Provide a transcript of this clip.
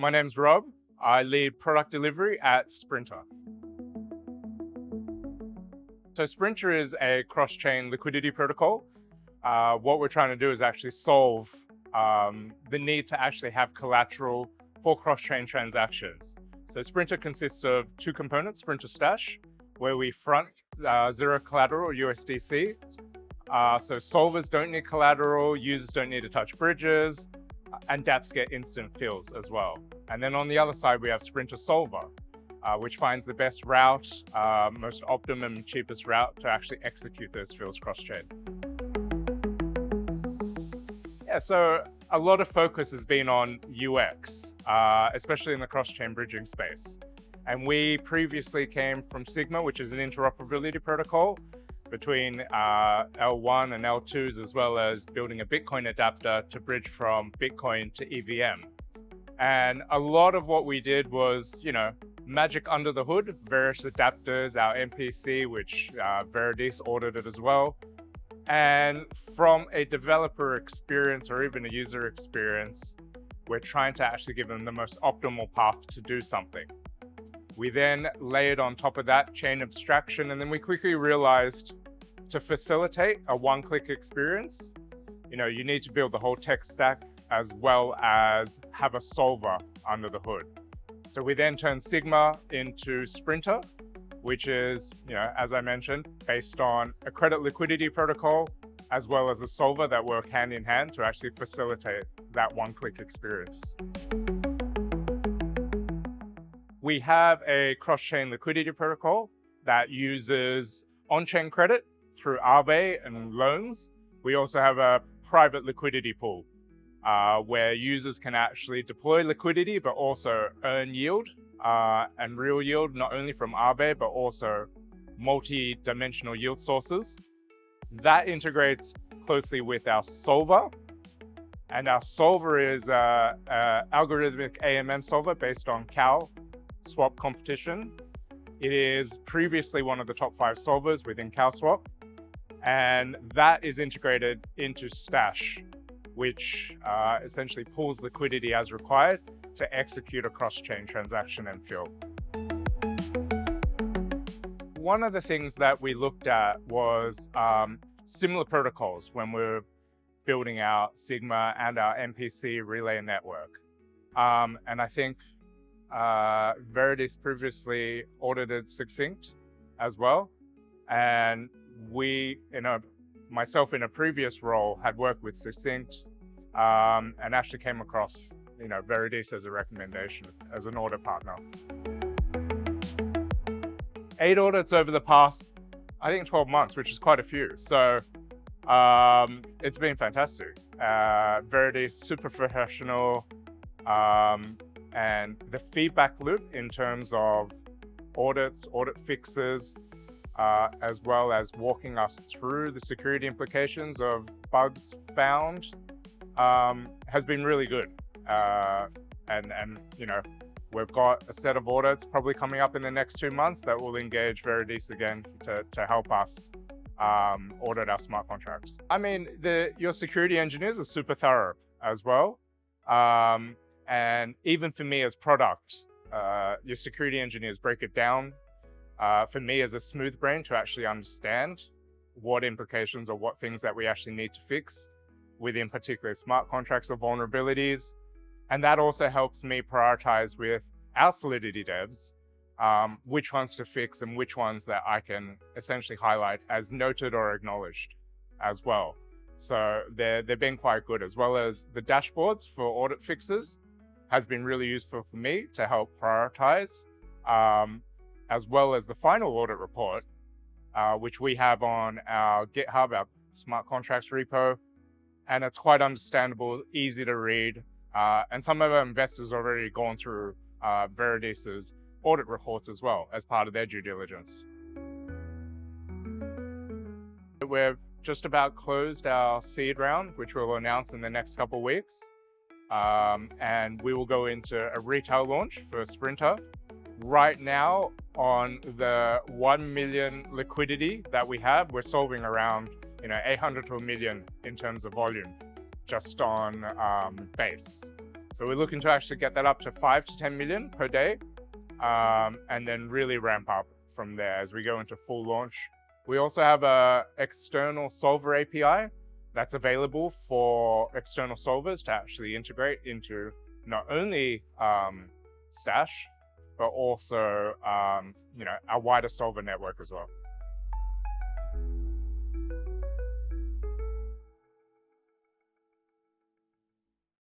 my name's Rob. I lead product delivery at Sprinter. So Sprinter is a cross-chain liquidity protocol. What we're trying to do is actually solve the need to actually have collateral for cross-chain transactions. So Sprinter consists of two components: Sprinter Stash, where we front zero collateral USDC. So solvers don't need collateral, users don't need to touch bridges, and dApps get instant fills as well. And then on the other side, we have Sprinter Solver, which finds the best route, most optimum, cheapest route to actually execute those fills cross-chain. Yeah, so a lot of focus has been on UX, especially in the cross-chain bridging space. And we previously came from Sigma, which is an interoperability protocol between L1 and L2s, as well as building a Bitcoin adapter to bridge from Bitcoin to EVM. And a lot of what we did was, magic under the hood, various adapters, our MPC, which Veridise audited as well. And from a developer experience or even a user experience, we're trying to actually give them the most optimal path to do something. We then layered on top of that chain abstraction, and then we quickly realized to facilitate a one-click experience, you need to build the whole tech stack as well as have a solver under the hood. So we then turned Sigma into Sprinter, which is, as I mentioned, based on a credit liquidity protocol, as well as a solver that work hand in hand to actually facilitate that one-click experience. We have a cross-chain liquidity protocol that uses on-chain credit through Aave and loans. We also have a private liquidity pool where users can actually deploy liquidity, but also earn yield and real yield, not only from Aave, but also multi-dimensional yield sources. That integrates closely with our solver. And our solver is an algorithmic AMM solver based on CAL swap competition. It is previously one of the top 5 solvers within CalSwap, and that is integrated into Stash, which essentially pulls liquidity as required to execute a cross-chain transaction and fill. One of the things that we looked at was similar protocols when we were building out Sigma and our MPC relay network. And I think Veridise previously audited Succinct as well. And we, myself in a previous role, had worked with Succinct and actually came across Veridise as a recommendation as an audit partner. 8 audits over the past, I think, 12 months, which is quite a few. So it's been fantastic. Veridise, super professional, and the feedback loop in terms of audits, audit fixes, as well as walking us through the security implications of bugs found, has been really good. And we've got a set of audits probably coming up in the next 2 months that will engage Veridise again to help us audit our smart contracts. I mean, your security engineers are super thorough as well. And even for me as product, your security engineers break it down for me as a smooth brain to actually understand what implications or what things that we actually need to fix within particular smart contracts or vulnerabilities. And that also helps me prioritize with our Solidity devs, which ones to fix and which ones that I can essentially highlight as noted or acknowledged as well. So they've been quite good, as well as the dashboards for audit fixes has been really useful for me to help prioritize, as well as the final audit report, which we have on our GitHub, our smart contracts repo. And it's quite understandable, easy to read. And some of our investors already gone through Veridise's audit reports as well as part of their due diligence. We've just about closed our seed round, which we'll announce in the next couple of weeks. And we will go into a retail launch for Sprinter. Right now, on the 1 million liquidity that we have, we're solving around 800 to 1 million in terms of volume, just on base. So we're looking to actually get that up to 5 to 10 million per day, and then really ramp up from there as we go into full launch. We also have a external solver API that's available for external solvers to actually integrate into not only Stash, but also our wider solver network as well.